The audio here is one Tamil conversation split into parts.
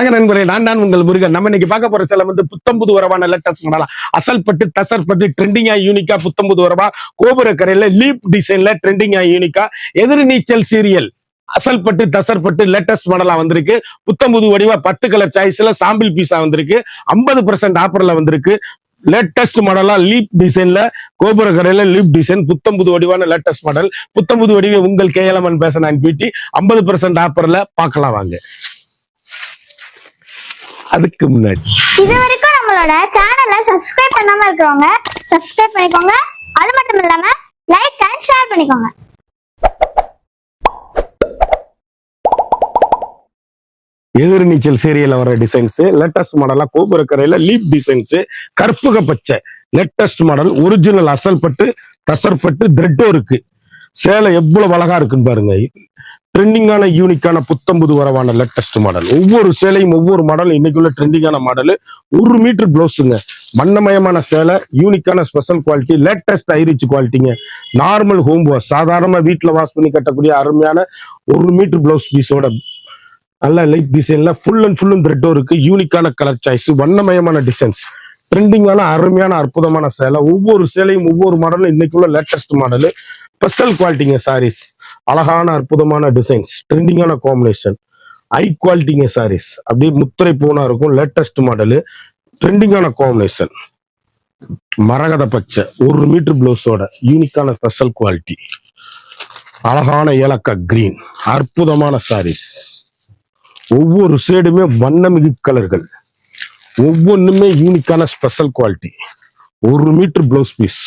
வணக்க நண்பரே, நான் தான் உங்கள் முருகன். நம்ம இன்னைக்கு பார்க்க போற சேலை வந்து புத்தம்புது வரவான லேட்டஸ்ட் மாடலா அசல் பட்டு டசர் பட்டு ட்ரெண்டிங்கா யூனிக்கா புத்தம்புது வரவா கோபுர கரையில லீப் டிசைன்ல ட்ரெண்டிங்கா யூனிக்கா எதிர்நீச்சல் சீரியல் அசல் பட்டு டசர் பட்டு லேட்டஸ்ட் மாடலா வந்திருக்கு. புத்தம்புது வடிவா 10 கலர் சாய்ஸ்ல சாம்பிள் பீஸா வந்திருக்கு. 50% ஆஃபர்ல வந்திருக்கு. லேட்டஸ்ட் மாடலா லீப் டிசைன்ல கோபுர கரையில லீப் டிசைன் புத்தம்புது வடிவான லேட்டஸ்ட் மாடல். புத்தம்புது வடிவை உங்கள் கேஎல்எம்என் பேச நான் பிடி 50% ஆஃபர்ல பார்க்கலாம் வாங்க. அதுக்கு முன்னாடி இது வரைக்கும் நம்மளோட சேனலை சப்ஸ்கிரைப் பண்ணாம இருக்கிறவங்க சப்ஸ்கிரைப் பண்ணிக்கோங்க. அது மட்டும் இல்லாம லைக் அண்ட் ஷேர் பண்ணிக்கோங்க. எதிர்நீச்சல் சீரியல்ல வர டிசைன்ஸ் லேட்டஸ்ட் மாடலா கோபுர கரையில லீப் டிசைன்ஸ் கற்பக பச்சை லேட்டஸ்ட் மாடல் ஒரிஜினல் அசல் பட்டு டசர் பட்டு த்ரெட்டோ இருக்கு. சேலை எவ்வளவு அழகா இருக்குன்னு பாருங்க. ட்ரெண்டிங்கான யூனிக்கான புத்தம்புது வரவான லேட்டஸ்ட் மாடல். ஒவ்வொரு சேலையும் ஒவ்வொரு மாடல் இன்னைக்குள்ள ட்ரெண்டிங்கான மாடல். 1 மீட்டர் பிளவுஸுங்க. வண்ணமயமான சேலை, யூனிக்கான ஸ்பெஷல் குவாலிட்டி, லேட்டஸ்ட் ஐரிச் குவாலிட்டிங்க. நார்மல் ஹோம் வாஷ், சாதாரண வீட்டில் வாஷ் பண்ணி கட்டக்கூடிய அருமையான 1 மீட்டர் பிளவுஸ் பீஸோட நல்ல லைட் டிசைன்ல ஃபுல் அண்ட் த்ரெட்டோ இருக்கு. யூனிக்கான கலர் சாய்ஸ், வண்ணமயமான டிசைன்ஸ், ட்ரெண்டிங்கான அருமையான அற்புதமான சேலை. ஒவ்வொரு சேலையும் ஒவ்வொரு மாடலும் இன்னைக்குள்ள லேட்டஸ்ட் மாடல். ஸ்பெஷல் குவாலிட்டிங்க சாரீஸ். அழகான அற்புதமான டிசைன்ஸ், ட்ரெண்டிங்கான காம்பினேஷன், ஹை குவாலிட்டிங்க சாரீஸ். அப்படியே முத்திரை பூனா இருக்கும். லேட்டஸ்ட் மாடலு, ட்ரெண்டிங்கான காம்பினேஷன். மரகத பச்சை 1 மீட்டர் பிளவுஸோட யூனிக்கான ஸ்பெஷல் குவாலிட்டி. அழகான ஏலக்காய் கிரீன், அற்புதமான சாரீஸ். ஒவ்வொரு ஷேடுமே வண்ணமிகு கலர்கள், ஒவ்வொன்றுமே யூனிக்கான special quality. 1 metre blouse piece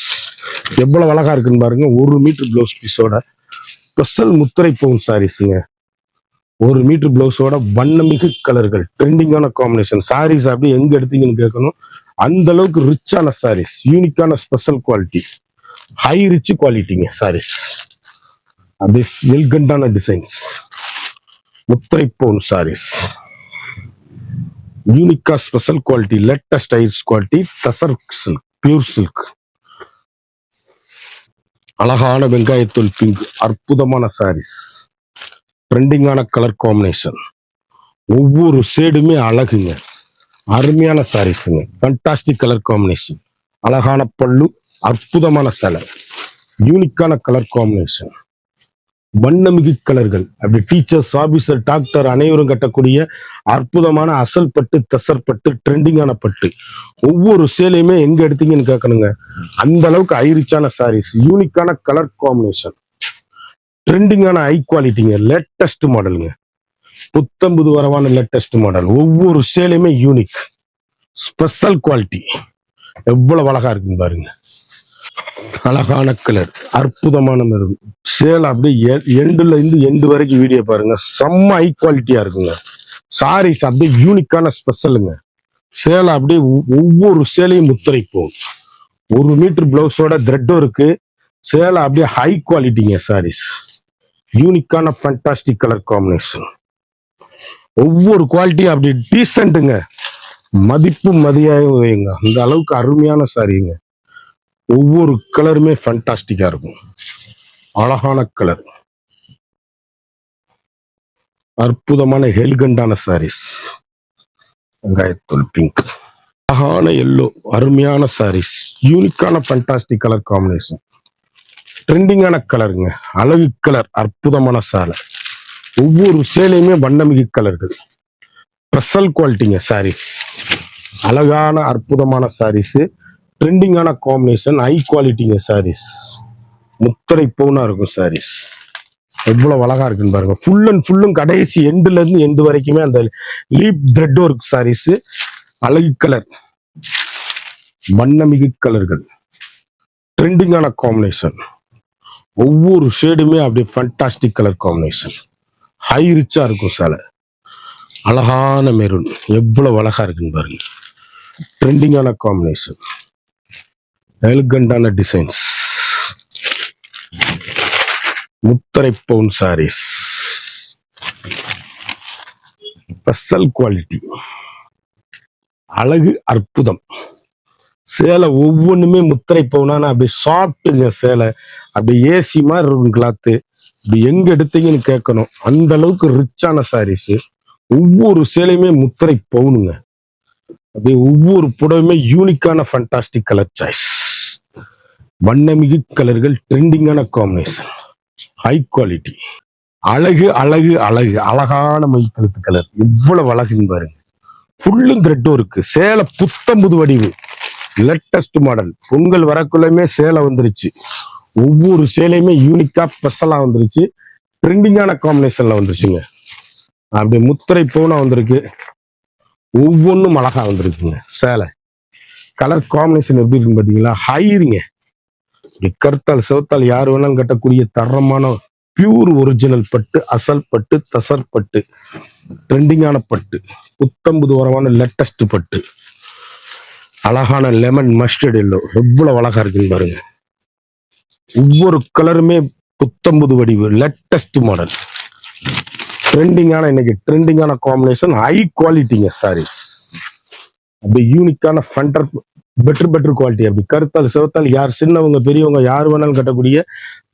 எவ்வளவு அழகா இருக்குன்னு பாருங்க. 1 மீட்டர் பிளவுஸ் பீஸோட ஸ்பெஷல் முத்திரை பவுன் சாரீஸுங்க. 1 மீட்டர் பிளவுஸோட வண்ணமிகு கலர்கள், ட்ரெண்டிங்கான காம்பினேஷன். சாரீஸ் அப்படி எங்க எடுத்தீங்கன்னு கேட்கணும். அந்த அளவுக்கு ரிச்சான சாரீஸ், யூனிக்கான ஸ்பெஷல் குவாலிட்டி, ஹை ரிச் குவாலிட்டிங்க சாரீஸ். அப்படி எல்கண்டான டிசைன்ஸ், முத்திரை பவுன் சாரீஸ், யூனிக்கா special quality, latest high rich quality, tussar silk, pure silk. அழகான வெங்காயத்தூள் பிங்க், அற்புதமான சாரீஸ், ட்ரெண்டிங்கான கலர் காம்பினேஷன். ஒவ்வொரு ஷேடுமே அழகுங்க. அருமையான சாரீஸுங்க. ஃபண்டாஸ்டிக் கலர் காம்பினேஷன், அழகான பல்லு, அற்புதமான சேலை, யூனிக்கான கலர் காம்பினேஷன், வண்ணமிகு கலர்கள். அப்படி டீச்சர்ஸ், ஆபீசர், டாக்டர் அனைவரும் கட்டக்கூடிய அற்புதமான அசல் பட்டு டசர் பட்டு ட்ரெண்டிங்கான பட்டு. ஒவ்வொரு சேலையுமே எங்க எடுத்தீங்கன்னு கேட்கணுங்க. அந்த அளவுக்கு ஐரிச்சான சாரீஸ், யூனிக்கான கலர் காம்பினேஷன், ட்ரெண்டிங்கான ஹை குவாலிட்டிங்க. லேட்டஸ்ட் மாடலுங்க. புத்தம்புது வரவான லேட்டஸ்ட் மாடல். ஒவ்வொரு சேலையுமே யூனிக் ஸ்பெஷல் குவாலிட்டி. எவ்வளவு அழகா இருக்குன்னு பாருங்க. அழகான கலர், அற்புதமான மெருகு. சேலை அப்படியே எண்டுல இருந்து எண்டு வரைக்கும் வீடியோ பாருங்க. செம்ம ஹை குவாலிட்டியா இருக்குங்க. சாரீஸ் அப்படியே யூனிக்கான ஸ்பெஷலுங்க. சேலை அப்படியே ஒவ்வொரு சேலையும் முத்திரை போகும். 1 மீட்டர் பிளவுஸோட த்ரெட்டோ இருக்கு. சேலை அப்படியே ஹை குவாலிட்டிங்க சாரீஸ். யூனிக்கான ஃபண்டாஸ்டிக் கலர் காம்பினேஷன். ஒவ்வொரு குவாலிட்டியும் அப்படி டீசென்ட்டுங்க. மதிப்பு மதியாகவும் வைங்க. அந்த அளவுக்கு அருமையான சாரிங்க. ஒவ்வொரு கலருமே ஃபண்டாஸ்டிக்கா இருக்கும். அழகான கலர், அற்புதமான ஹெல்கண்டான சாரீஸ். வெங்காயத்தூள் பிங்க், அழகான எல்லோ, அருமையான சாரீஸ், யூனிக்கான ஃபண்டாஸ்டிக் கலர் காம்பினேஷன், ட்ரெண்டிங்கான கலருங்க. அழகு கலர், அற்புதமான சேலை. ஒவ்வொரு சேலையுமே வண்ணமிகு கலர்கள், ஸ்பெஷல் குவாலிட்டிங்க சாரீஸ். அழகான அற்புதமான சாரீஸ், ட்ரெண்டிங்கான காம்பினேஷன், ஹை குவாலிட்டிங்க சாரீஸ். முத்திரை பவுனா இருக்கும் சாரீஸ். எவ்வளவு அழகா இருக்குன்னு பாருங்க. ஃபுல் அண்ட் ஃபுல்லும் கடைசி எண்டுல இருந்து எண்டு வரைக்குமே அந்த லீப் த்ரெட் ஒர்க் சாரீஸ். அழகு கலர், வண்ணமிகு கலர்கள், ட்ரெண்டிங்கான காம்பினேஷன். ஒவ்வொரு ஷேடுமே அப்படியே ஃபண்டாஸ்டிக் கலர் காம்பினேஷன், ஹை ரிச்சா இருக்கும் சேலை. அழகான மெரூன், எவ்வளவு அழகா இருக்குன்னு பாருங்க. ட்ரெண்டிங்கான காம்பினேஷன், எலிகண்டான டிசைன்ஸ், முத்திரை பவுன் சாரீஸ், ஸ்பெஷல் குவாலிட்டி, அழகு அற்புதம். சேலை ஒவ்வொன்றுமே முத்திரை பவுனான அப்படி சாப்பிட்டுங்க. சேலை அப்படி ஏசி மாதிரி இருக்கும் கிளாத்து. இப்படி எங்க எடுத்தீங்கன்னு கேட்கணும். அந்த அளவுக்கு ரிச்சான சாரீஸ். ஒவ்வொரு சேலையுமே முத்திரை பவுனுங்க. அப்படியே ஒவ்வொரு புடவையுமே யூனிக்கான ஃபண்டாஸ்டிக் கலர் சாய்ஸ். வண்ணமிகு கலர்கள், ட்ரெண்டிங்கான காம்பினேஷன், ஹை குவாலிட்டி. அழகு அழகு அழகு, அழகான மை கழுத்து கலர். எவ்வளவு அழகுன்னு பாருங்க. ஃபுல்லும் த்ரெட்டும் இருக்கு. சேலை புத்தம்புது வடிவு, லேட்டஸ்ட் மாடல். பொங்கல் வரக்குள்ளயுமே சேலை வந்துருச்சு. ஒவ்வொரு சேலையுமே யூனிக்கா ஸ்பெஷலா வந்துருச்சு. ட்ரெண்டிங்கான காம்பினேஷன்ல வந்துருச்சுங்க. அப்படி முத்திரை பவுனா வந்திருக்கு. ஒவ்வொன்றும் அழகா வந்திருக்குங்க. சேலை கலர் காம்பினேஷன் எப்படி இருக்குன்னு பாத்தீங்களா? ஹைரிங்க. கருத்தால் சிவத்தால் யார் வேணாலும் கட்டக்கூடிய தரமான பியூர் ஒரிஜினல் பட்டு, அசல் பட்டு, தசர் பட்டு, ட்ரெண்டிங்கான பட்டு, புத்தம்புது வரமான லேட்டஸ்ட் பட்டு, அழகான லெமன் மஸ்டர்ட் எல்லோ. எவ்வளவு அழகா இருக்குன்னு பாருங்க. ஒவ்வொரு கலருமே புத்தம்புது வடிவு, லேட்டஸ்ட் மாடல், ட்ரெண்டிங்கான, இன்னைக்கு ட்ரெண்டிங்கான காம்பினேஷன், ஹை குவாலிட்டிங்க சாரீஸ். அப்படி யூனிக்கான ஃபண்டர், பெட்டர் குவாலிட்டி. அப்படி கருத்தால் சிவத்தால் யார், சின்னவங்க பெரியவங்க யார் வேணாலும் கட்டக்கூடிய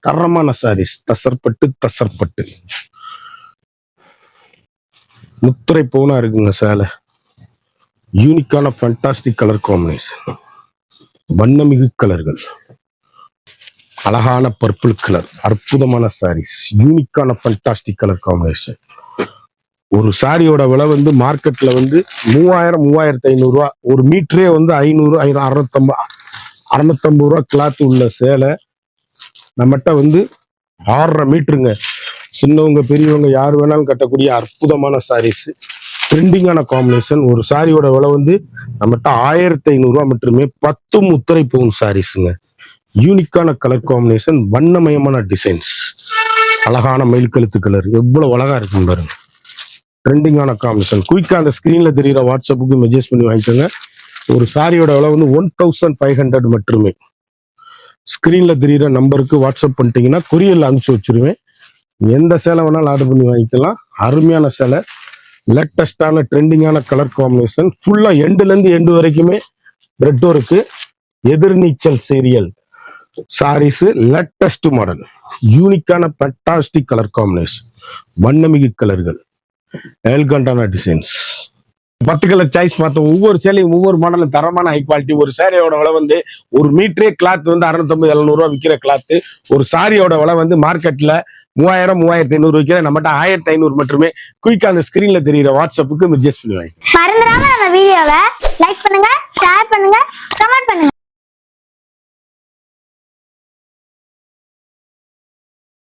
தரமான சாரீஸ். தசர்பட்டு, தசர்பட்டு, முத்திரை பவுனா இருக்குங்க சேலை. யூனிக்கான ஃபண்டாஸ்டிக் கலர் காம்பினேஷன், வண்ணமிகு கலர்கள், அழகான பர்பிள் கலர், அற்புதமான சாரீஸ், யூனிக்கான ஃபண்டாஸ்டிக் கலர் காம்பினேஷன். ஒரு சாரியோட விலை வந்து மார்க்கெட்ல வந்து 3000 3500 ரூபா. ஒரு மீட்டரே வந்து 500 650 ரூபா கிளாத் உள்ள சேலை நம்மகிட்ட வந்து 6.5 மீட்டருங்க. சின்னவங்க பெரியவங்க யார் வேணாலும் கட்டக்கூடிய அற்புதமான சாரீஸ், ட்ரெண்டிங்கான காம்பினேஷன். ஒரு சாரியோட விலை வந்து நம்மகிட்ட 1500 ரூபா மட்டுமே. 10 முத்திரை பவுன் சாரீஸுங்க. யூனிக்கான கலர் காம்பினேஷன், வண்ணமயமான டிசைன்ஸ், அழகான மயில் கழுத்து கலர். எவ்வளவு அழகா இருக்குன்னு பாருங்க. ட்ரெண்டிங்கான காம்பினேஷன். குயிக்கா அந்த ஸ்கிரீன்ல தெரியுற வாட்ஸ்அப்புக்கு மெசேஜ் பண்ணி வாங்கிக்கோங்க. ஒரு சாரியோட விலை வந்து 1500 மட்டுமே. ஸ்கிரீன்ல தெரியுற நம்பருக்கு வாட்ஸ்அப் பண்ணிட்டீங்கன்னா கொரியர்ல அனுப்பிச்சு வச்சிருவேன். எந்த சேலை வேணாலும் ஆர்டர் பண்ணி வாங்கிக்கலாம். அருமையான சேலை, லேட்டஸ்டான ட்ரெண்டிங்கான கலர் காம்பினேஷன். ஃபுல்லா எண்டுல இருந்து எண்டு வரைக்குமே ரெட் இருக்கு. எதிர்நீச்சல் சீரியல் சாரீஸ், லேட்டஸ்ட் மாடல், யூனிக்கான ஃபண்டாஸ்டிக் கலர் காம்பினேஷன், வண்ணமிகு கலர்கள், எல்கண்டான டிசைன்ஸ். 10 கலர் சாய்ஸ் பார்த்தோம். ஒவ்வொரு சேலையும் ஒவ்வொரு மாடலும் தரமான ஹை குவாலிட்டி. ஒரு சேலையோட விலை வந்து ஒரு மீட்டரே கிளாத் வந்து 650 700 ரூபா விற்கிற கிளாத். ஒரு சாரியோட விலை வந்து மார்க்கெட்ல 3000 3500 விற்கிற நம்மகிட்ட 1500 மட்டுமே. குயிக்கா அந்த ஸ்கிரீன்ல தெரியுற வாட்ஸ்அப்புக்கு மெசேஜ் பண்ணுவாங்க. மறந்துடாம நம்ம வீடியோவை லைக் பண்ணுங்க, ஷேர் பண்ணுங்க, கமெண்ட் பண்ணுங்க.